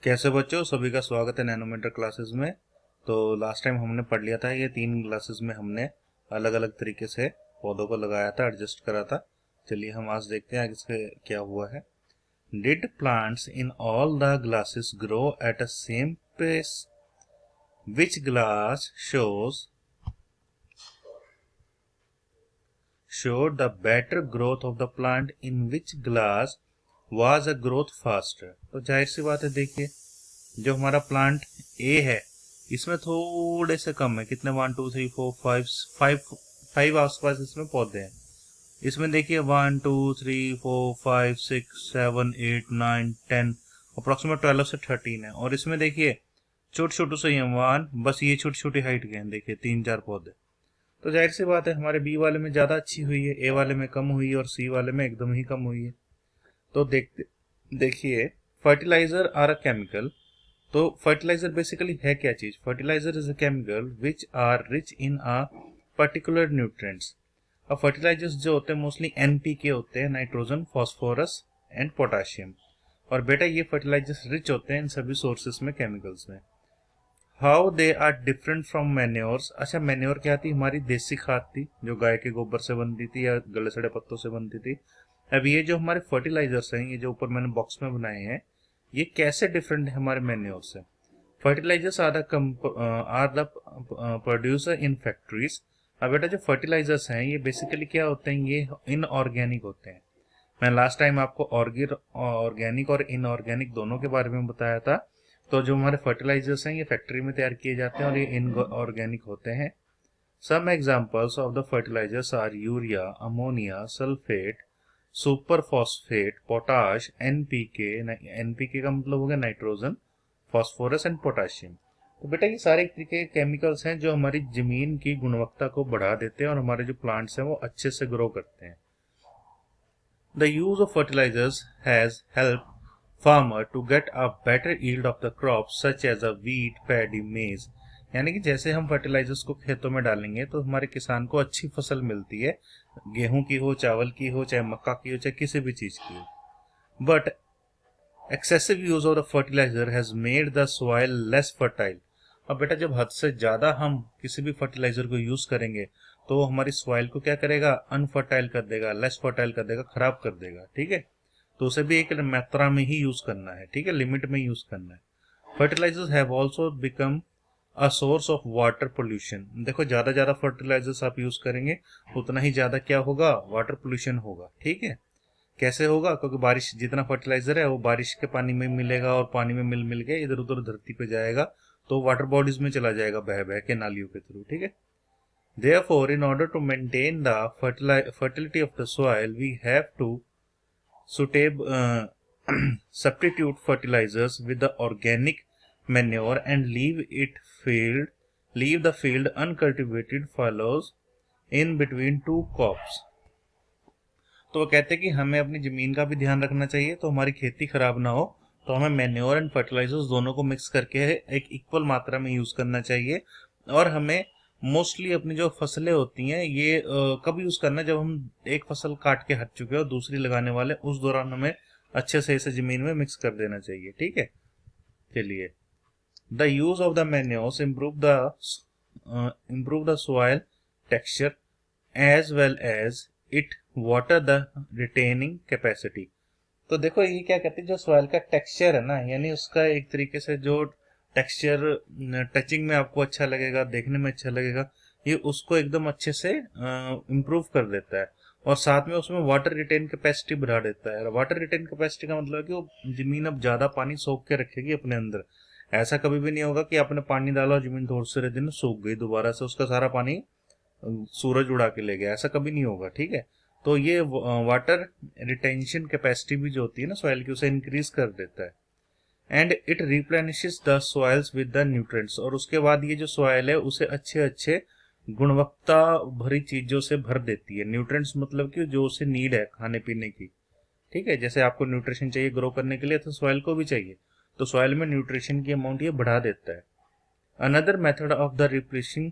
कैसे बच्चों, सभी का स्वागत है नैनोमीटर क्लासेस में। तो लास्ट टाइम हमने पढ़ लिया था, ये 3 क्लासेस में हमने अलग अलग तरीके से पौधों को लगाया था, एडजस्ट करा था। चलिए हम आज देखते हैं आगे इसके क्या हुआ है। Did plants in all the glasses grow at a same pace? Which glass showed the better growth of the plant? In which glass was a growth faster? तो जाहिर सी बात है, देखिए जो हमारा प्लांट ए है इसमें थोड़े से कम है। कितने 1 2 3 4 5 5 आसपास इसमें पौधे हैं। इसमें देखिए 1 2 3 4 5 6 7 8 9 10 अप्रोक्सीमेट 12 से 13 है। और इसमें देखिए छोटे छोटे से वन, बस ये छोटी छोटी हाइट के हैं, देखिए 3 4 पौधे। तो जाहिर सी बात है हमारे बी वाले में ज्यादा अच्छी हुई है, ए वाले में कम हुई है और सी वाले में एकदम ही कम हुई है। तो देखिए फर्टिलाइजर आर अ केमिकल। तो फर्टिलाइजर बेसिकली है क्या चीज? Fertiliser is a chemical which are rich in a particular nutrients. अब फर्टिलाइजर्स जो होते हैं मोस्टली एनपीके होते हैं, नाइट्रोजन, फास्फोरस एंड पोटाशियम। और बेटा ये फर्टिलाइजर्स रिच होते हैं इन सभी सोर्सेस में, केमिकल्स में। How they are different from manures. अच्छा, मैन्योर क्या थी? हमारी देसी खाद थी जो गाय के गोबर से बनती थी या गले सड़े पत्तों से बनती थी। अब ये जो हमारे फर्टिलाइजर्स हैं, ये जो ऊपर मैंने बॉक्स में बनाए हैं, ये कैसे डिफरेंट है हमारे मैन्योर से? Fertilisers are the producer in factories. अब बेटा जो फर्टिलाइजर्स हैं ये बेसिकली क्या होते हैं? ये इनऑर्गेनिक होते हैं। मैं लास्ट टाइम आपको ऑर्गेनिक और इनऑर्गेनिक दोनों के बारे में बताया था। तो जो हमारे फर्टिलाइजर्स हैं ये फैक्ट्री में तैयार किए जाते हैं और ये इनऑर्गेनिक होते हैं। Some examples of the fertilisers are urea, ammonia, sulphate, super phosphate, potash, NPK. NPK का मतलब हो गया नाइट्रोजन, फास्फोरस एंड पोटाशियम। तो बेटा ये सारे तरीके के केमिकल्स हैं जो हमारी जमीन की गुणवत्ता को बढ़ा देते हैं और हमारे जो प्लांट्स हैं वो अच्छे से ग्रो करते हैं। The use of fertilizers has helped farmer to get a better yield of the crops such as a wheat, paddy, maize। यानी कि जैसे हम फर्टिलाइजर्स को खेतों में डालेंगे तो हमारे किसान को अच्छी फसल मिलती है, गेहूं की हो, चावल की हो, चाहे मक्का की हो, चाहे किसी भी चीज की हो। But excessive use of the fertiliser has made the soil less fertile. अब बेटा जब हद से ज्यादा हम किसी भी फर्टिलाइजर को यूज करेंगे तो हमारी सॉइल को क्या करेगा? अनफर्टाइल कर देगा, लेस फर्टाइल कर देगा, खराब कर देगा। ठीक है, तो उसे भी एक मात्रा में ही यूज करना है, ठीक है, लिमिट में यूज करना है। Fertilisers have also become a source of water pollution. देखो ज्यादा फर्टिलाइजर्स आप यूज करेंगे उतना ही ज्यादा क्या होगा? वाटर पोल्यूशन होगा। ठीक है, कैसे होगा? क्योंकि बारिश, जितना फर्टिलाइजर है वो बारिश के पानी में मिलेगा और पानी में मिल मिल के इधर उधर धरती पे जाएगा, तो वाटर बॉडीज में चला जाएगा बह बह के नालियों के थ्रू। ठीक है, therefore in order to maintain the fertility of the soil we have to suitable substitute fertilizers with the organic manure and leave the field uncultivated fallows in between two crops। तो वो कहते हैं कि हमें अपनी जमीन का भी ध्यान रखना चाहिए तो हमारी खेती खराब ना हो, तो हमें मैन्योर एंड फर्टिलाइजर्स दोनों को मिक्स करके एक इक्वल मात्रा में यूज करना चाहिए। और हमें मोस्टली अपनी जो फसलें होती हैं ये कब यूज करना है? जब हम एक फसल काट के हट चुके हैं और दूसरी लगाने वाले, उस दौरान हमें अच्छे से इसे जमीन में मिक्स कर देना चाहिए। ठीक है, चलिए। The use of the manures improve the soil texture as well as it water the retaining capacity। तो देखो ये क्या कहते हैं, जो सॉइल का टेक्सचर है ना, यानी उसका एक तरीके से जो टेक्सचर टचिंग में आपको अच्छा लगेगा, देखने में अच्छा लगेगा, ये उसको एकदम अच्छे से इम्प्रूव कर देता है। और साथ में उसमें वाटर रिटेन कैपेसिटी बढ़ा देता है। वाटर रिटेन कैपेसिटी का मतलब है कि वो जमीन अब ज्यादा पानी सोख के रखेगी अपने अंदर। ऐसा कभी भी नहीं होगा कि आपने पानी डाला और जमीन थोड़े से दिन सूख गई, दोबारा से उसका सारा पानी सूरज उड़ा के ले गया, ऐसा कभी नहीं होगा। ठीक है, तो ये वाटर रिटेंशन कैपेसिटी भी जो होती है ना सॉइल की, उसे इंक्रीज कर देता है। And it replenishes the soils with the nutrients. और उसके बाद ये जो सॉइल है उसे अच्छे अच्छे गुणवत्ता भरी चीजों से भर देती है। न्यूट्रिएंट्स मतलब कि जो उसे नीड है खाने पीने की। ठीक है, जैसे आपको न्यूट्रिशन चाहिए ग्रो करने के लिए तो सॉइल को भी चाहिए, तो सॉइल में न्यूट्रिशन की अमाउंट ये बढ़ा देता है। Another method of the replacing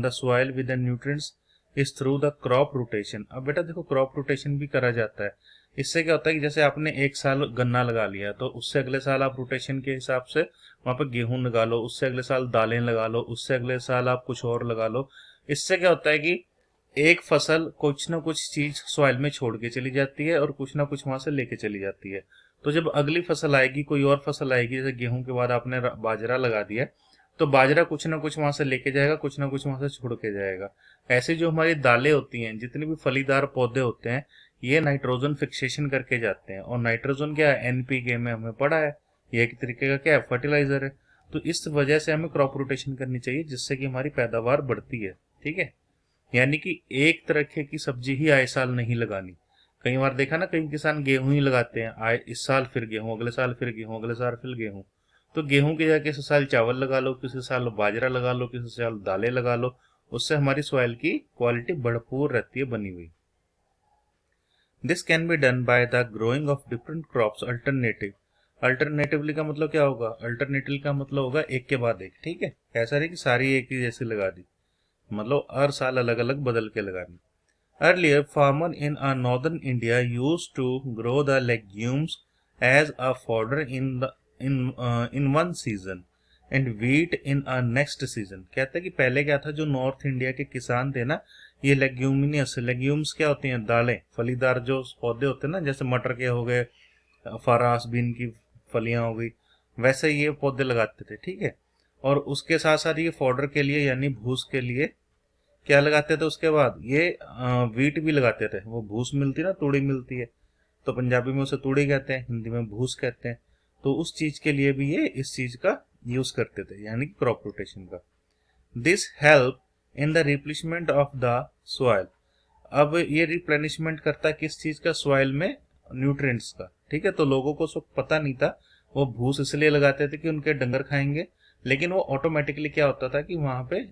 the soil with the nutrients is through the crop rotation. अब बेटा देखो क्रॉप रोटेशन भी करा जाता है। इससे क्या होता है कि जैसे आपने एक साल गन्ना लगा लिया तो उससे अगले साल आप रोटेशन के हिसाब से वहां पर गेहूं लगा लो, उससे अगले साल दालें लगा लो, उससे अगले साल आप कुछ और लगा लो। इससे क्या होता है कि एक फसल कुछ ना कुछ चीज सॉइल में छोड़ के चली जाती है और कुछ ना कुछ वहां से लेके चली जाती है। तो जब अगली फसल आएगी, कोई और फसल आएगी, जैसे गेहूं के बाद आपने बाजरा लगा दिया, तो बाजरा कुछ ना कुछ वहां से लेके जाएगा, कुछ ना कुछ वहां से छोड़ के जाएगा। ऐसे जो हमारी दालें होती हैं, जितने भी फलीदार पौधे होते हैं, ये नाइट्रोजन फिक्सेशन करके जाते हैं। और नाइट्रोजन क्या है, एनपीके में हमें पढ़ा है, ये एक तरीके का क्या है, फर्टिलाइजर है। तो इस वजह से हमें क्रॉप रोटेशन करनी चाहिए, जिससे कि हमारी पैदावार बढ़ती है। ठीक है, यानी कि एक तरह की सब्जी ही आए साल नहीं लगानी। कई बार देखा ना, कई किसान गेहूं ही लगाते हैं, आए इस साल फिर गेहूं, अगले साल फिर गेहूं, अगले साल फिर गेहूं। तो गेहूं की जगह किसी साल चावल लगा लो, किसी साल बाजरा लगा लो, किसी साल दालें लगा लो। उससे हमारी सॉइल की क्वालिटी भरपूर रहती है बनी हुई। This can be done by the growing of different crops alternative. Alternatively का मतलब क्या होगा, अल्टरनेटिव का मतलब होगा एक के बाद एक। ठीक है, ऐसा नहीं कि सारी एक ही जैसी लगा दी, मतलब हर साल अलग अलग बदल के लगानी। Earlier, farmers in northern India used to grow the legumes as a fodder in one season and wheat in a next season। कहते हैं कि पहले क्या था, जो नॉर्थ इंडिया के किसान थे ना, ये लेग्यूमिनियस, लेग्यूम्स क्या होती हैं, दालें, फलीदार जो पौधे होते हैं ना, जैसे मटर के हो गए, फरास बीन की फलियां हो गई, वैसे ये पौधे लगाते थे। ठीक है, और उसके साथ साथ ये फॉडर के लिए यानी भूस के लिए क्या लगाते थे, उसके बाद ये वीट भी लगाते थे। वो भूस मिलती है ना, तूड़ी मिलती है, तो पंजाबी में उसे तूड़ी कहते हैं, हिंदी में भूस कहते हैं। तो उस चीज के लिए भी ये इस चीज का यूज करते थे, यानी कि क्रॉप रोटेशन का। This help in the replacement of the soil. अब ये रिप्लेनिशमेंट करता है किस चीज का, सॉइल में न्यूट्रिएंट्स का। ठीक है, तो लोगों को सब पता नहीं था, वो भूस इसलिए लगाते थे कि उनके डंगर खाएंगे, लेकिन वो ऑटोमेटिकली क्या होता था कि वहां पे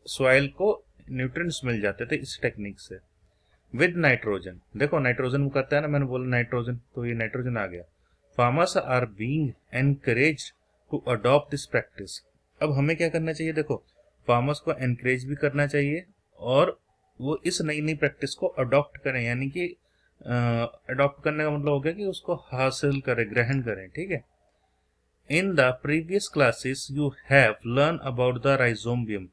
सॉइल को न्यूट्रिएंट्स मिल जाते थे इस टेक्निक से। विद नाइट्रोजन, देखो नाइट्रोजन वो करता है ना, मैंने बोला नाइट्रोजन, तो ये नाइट्रोजन आ गया। Farmers are being encouraged to adopt this practice. अब हमें क्या करना चाहिए, देखो फार्मर्स को एनकरेज भी करना चाहिए और वो इस नई नई प्रैक्टिस को अडॉप्ट करें, यानी कि अडॉप्ट करने का मतलब हो गया कि उसको हासिल करें, ग्रहण करें। ठीक है, in the previous classes you have learn about the rhizobium.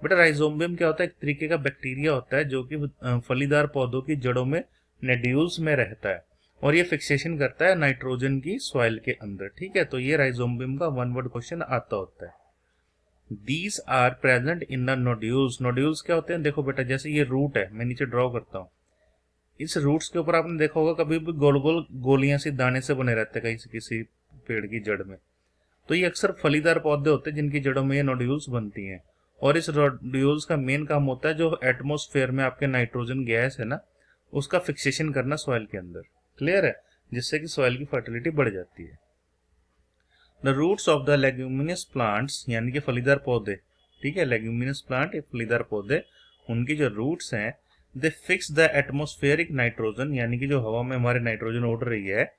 बेटा राइजोबियम क्या होता है, एक तरीके का बैक्टीरिया होता है जो कि फलीदार पौधों की जड़ों में नेड्यूल्स में रहता है और ये फिक्सेशन करता है नाइट्रोजन की सॉइल के अंदर। ठीक है, तो ये राइजोबियम का वन वर्ड क्वेश्चन आता होता है। These are present in the nodules. Nodules क्या होते हैं, देखो बेटा जैसे ये रूट है, मैं नीचे ड्रॉ करता हूँ, इस रूट्स के ऊपर आपने देखा होगा कभी भी गोल गोल गोलियां सी दाने से बने रहते हैं कहीं किसी पेड़ की जड़ में। तो ये अक्सर फलीदार पौधे होते हैं जिनकी जड़ों में ये नोड्यूल्स बनती हैं। और इस नोड्यूल्स का मेन काम होता है जो एटमॉस्फेयर में आपके नाइट्रोजन गैस है ना, उसका फिक्सेशन करना सॉइल के अंदर। क्लियर है, जिससे कि सॉइल की फर्टिलिटी बढ़ जाती है। The roots of the leguminous plants, यानी कि फलीदार पौधे। ठीक है, लेग्यूमिनस प्लांट फलीदार पौधे, उनकी जो रूट्स हैं, दे फिक्स द एटमॉस्फेरिक नाइट्रोजन, यानी कि जो हवा में हमारे नाइट्रोजन उड़ रही है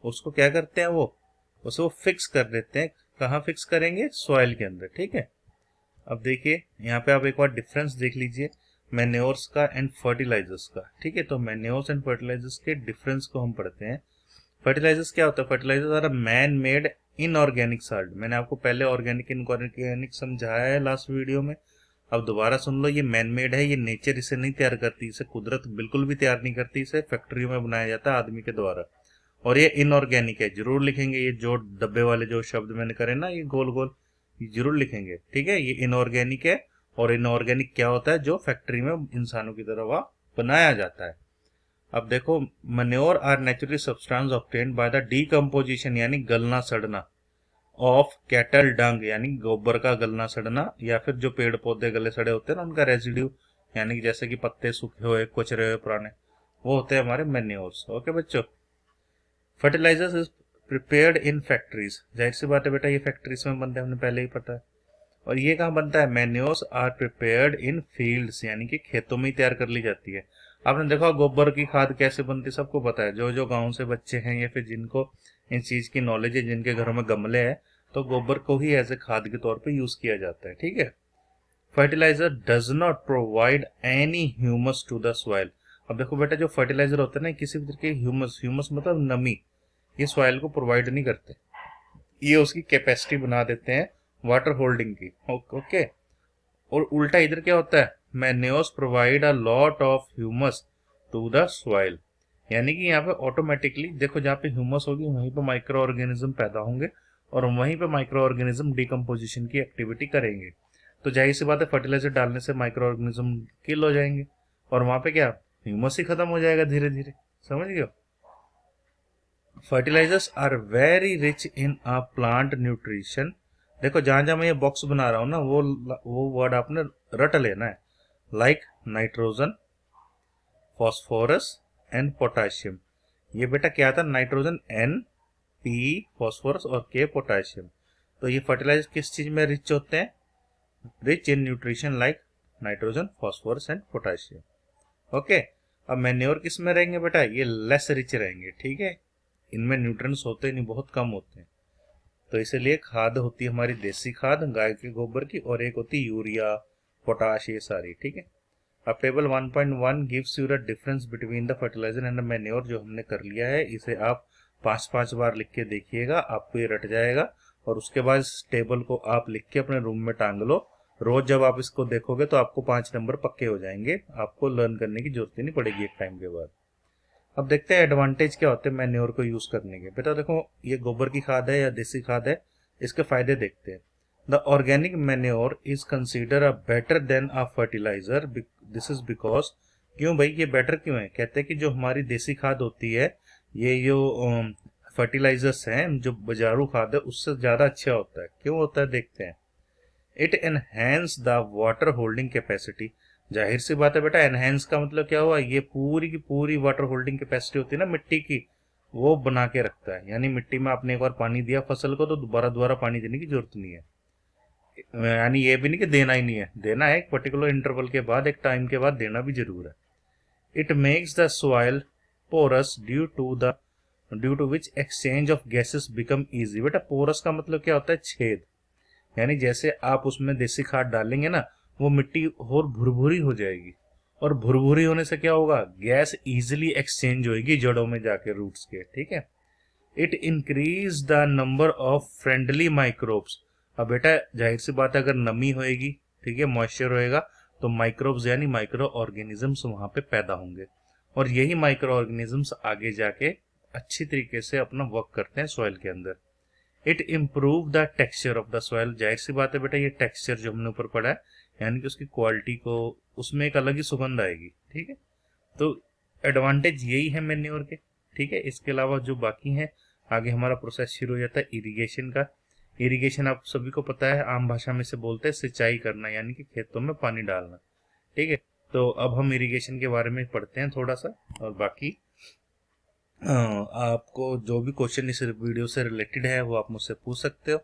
उसको क्या करते हैं, वो उसे वो फिक्स कर देते हैं। कहाँ फिक्स करेंगे, सॉइल के अंदर। ठीक है, अब देखिए यहाँ पे आप एक बार डिफरेंस देख लीजिए मैन्योर्स का एंड फर्टिलाइजर्स का। ठीक है, तो मैन्योर्स एंड फर्टिलाइजर्स के डिफरेंस को हम पढ़ते हैं। फर्टिलाइजर्स क्या होता है, fertilisers are man made inorganic salt. मैंने आपको पहले ऑर्गेनिक इनऑर्गेनिक समझाया है लास्ट वीडियो में, अब दोबारा सुन लो। ये मैन मेड है, ये नेचर इसे नहीं तैयार करती, इसे कुदरत बिल्कुल भी तैयार नहीं करती, इसे फैक्ट्रियों में बनाया जाता है आदमी के द्वारा। और ये इनऑर्गेनिक है, जरूर लिखेंगे, ये जो डब्बे वाले जो शब्द मैंने करे ना, ये गोल गोल, ये जरूर लिखेंगे। ठीक है, ये इनऑर्गेनिक है। और इनऑर्गेनिक क्या होता है, जो फैक्ट्री में इंसानों की तरह वह बनाया जाता है। अब देखो, manure are naturally substance obtained by the decomposition, यानी गलना सड़ना, ऑफ कैटल डंग, यानी गोबर का गलना सड़ना, या फिर जो पेड़ पौधे गले सड़े होते हैं ना उनका रेजिड्यू, यानी कि जैसे कि पत्ते सूखे हुए, कुचरे हुए पुराने, वो होते हैं हमारे मैन्योर्स। ओके बच्चों, fertilisers is prepared in factories. जाहिर सी बात है बेटा, ये फैक्ट्रीज में बनता है, हमने पहले ही पता है। और ये कहाँ बनता है, manures are prepared in fields, यानी कि खेतों में ही तैयार कर ली जाती है। आपने देखा गोबर की खाद कैसे बनती, सबको पता है। जो जो गांव से बच्चे हैं या फिर जिनको इन चीज की नॉलेज है, जिनके घरों में गमले हैं, तो गोबर को ही एज ए खाद के तौर पे यूज किया जाता है। ठीक है, fertiliser does not provide any humus to the soil. अब देखो बेटा, जो फर्टिलाइजर होते हैं ना, किसी भी तरह के ह्यूमस, ह्यूमस मतलब नमी, ये सॉइल को प्रोवाइड नहीं करते, ये उसकी कैपेसिटी बना देते हैं वाटर होल्डिंग की। ओके। और उल्टा इधर क्या होता है, manures provide a lot of humus to the soil, यानी कि यहाँ पे ऑटोमेटिकली देखो, जहाँ पे ह्यूमस होगी वहीं पे माइक्रो ऑर्गेनिज्म पैदा होंगे और वहीं पे माइक्रो ऑर्गेनिज्म डिकम्पोजिशन की एक्टिविटी करेंगे। तो जाहिर सी बात है, फर्टिलाइजर डालने से माइक्रो ऑर्गेनिज्म किल हो जाएंगे और वहां पे क्या, ह्यूमस ही खत्म हो जाएगा धीरे धीरे। समझ गए? Fertilisers are very rich in a plant nutrition. देखो, जहां जहां मैं ये बॉक्स बना रहा हूं ना, वो वर्ड आपने रट लेना है, like nitrogen, phosphorus and potassium. ये बेटा क्या था, नाइट्रोजन N, P फॉस्फोरस और K पोटाशियम। तो ये फर्टिलाइजर किस चीज में रिच होते हैं, rich in nutrition like nitrogen, phosphorus and potassium. Okay. अब मैन्योर किस में रहेंगे बेटा, ये लेस रिच रहेंगे, ठीक है, इनमें न्यूट्रिएंट्स होते नहीं, बहुत कम होते हैं। तो इसीलिए खाद होती है हमारी देसी खाद गाय के गोबर की, और एक होती है यूरिया, पोटाश, ये सारी, ठीक है। अब table 1.1 gives you the difference between the fertiliser and the manure, जो हमने कर लिया है, इसे आप 5-5 बार लिख के देखिएगा, आपको ये रट जाएगा। और उसके बाद इस टेबल को आप लिख के अपने रूम में टांग लो, रोज जब आप इसको देखोगे तो आपको 5 नंबर पक्के हो जाएंगे, आपको लर्न करने की जरूरत ही नहीं पड़ेगी एक टाइम के बाद। अब देखते हैं एडवांटेज क्या होते हैं मैन्योर को यूज करने के। बेटा देखो, ये गोबर की खाद है या देसी खाद है, इसके फायदे देखते हैं। The organic manure is consider a better than a fertiliser, this is because, क्यों भाई ये बेटर क्यों है, कहते हैं कि जो हमारी देसी खाद होती है, ये जो फर्टिलाइजर्स हैं, जो बाजारू खाद है, उससे ज्यादा अच्छा होता है। क्यों होता है देखते हैं। It enhance the water holding capacity. जाहिर सी बात है बेटा, एनहेंस का मतलब क्या हुआ, ये पूरी की पूरी वाटर होल्डिंग कैपेसिटी होती है ना मिट्टी की, वो बना के रखता है। यानी मिट्टी में आपने एक बार पानी दिया फसल को, तो दोबारा दोबारा पानी देने की जरूरत नहीं है। यानी ये भी नहीं कि देना ही नहीं है, देना है एक पर्टिकुलर इंटरवल के बाद, एक टाइम के बाद देना भी जरूर है। It makes the soil porous due to which exchange of gases become easy. बेटा पोरस का मतलब क्या होता है, छेद, यानी जैसे आप उसमें देसी खाद डालेंगे ना, वो मिट्टी और भुरभुरी हो जाएगी, और भुरभुरी होने से क्या होगा, गैस इजिली एक्सचेंज होगी जड़ों में जाके, रूट्स के, ठीक है। It increase the number of friendly microbes. अब बेटा जाहिर सी बात है, अगर नमी होएगी, ठीक है, मॉइस्चर होएगा, तो माइक्रोब्स यानी माइक्रो ऑर्गेनिजम्स वहां पे पैदा होंगे, और यही माइक्रो ऑर्गेनिजम्स आगे जाके अच्छी तरीके से अपना वर्क करते हैं सॉइल के अंदर। It improve the texture of the soil. जाहिर सी बात है बेटा, ये टेक्सचर जो हमने ऊपर पढ़ा है, यानी कि उसकी क्वालिटी को, उसमें एक अलग ही सुगंध आएगी, ठीक है। तो एडवांटेज यही है मैन्योर के, ठीक है। इसके अलावा जो बाकी हैं, आगे हमारा प्रोसेस शुरू हो जाता है इरिगेशन का। इरिगेशन आप सभी को पता है, आम भाषा में से बोलते हैं सिंचाई करना, यानी कि खेतों में पानी डालना, ठीक है। तो अब हम इरिगेशन के बारे में पढ़ते हैं थोड़ा सा, और बाकी आपको जो भी क्वेश्चन इस वीडियो से रिलेटेड है वो आप मुझसे पूछ सकते हो।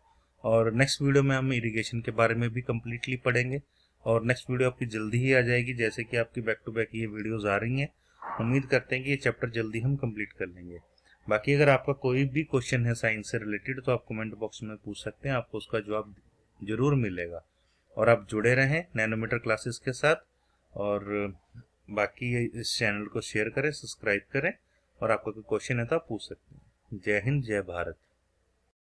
और नेक्स्ट वीडियो में हम इरिगेशन के बारे में भी कम्प्लीटली पढ़ेंगे, और नेक्स्ट वीडियो आपकी जल्दी ही आ जाएगी, जैसे कि आपकी बैक टू बैक ये वीडियोस आ रही हैं। उम्मीद करते हैं कि ये चैप्टर जल्दी हम कंप्लीट कर लेंगे। बाकी अगर आपका कोई भी क्वेश्चन है साइंस से रिलेटेड, तो आप कमेंट बॉक्स में पूछ सकते हैं, आपको उसका जवाब जरूर मिलेगा। और आप जुड़े रहें नैनोमीटर क्लासेस के साथ, और बाकी इस चैनल को शेयर करें, सब्सक्राइब करें, और आपका कोई क्वेश्चन है तो आप पूछ सकते हैं। जय हिंद, जय भारत।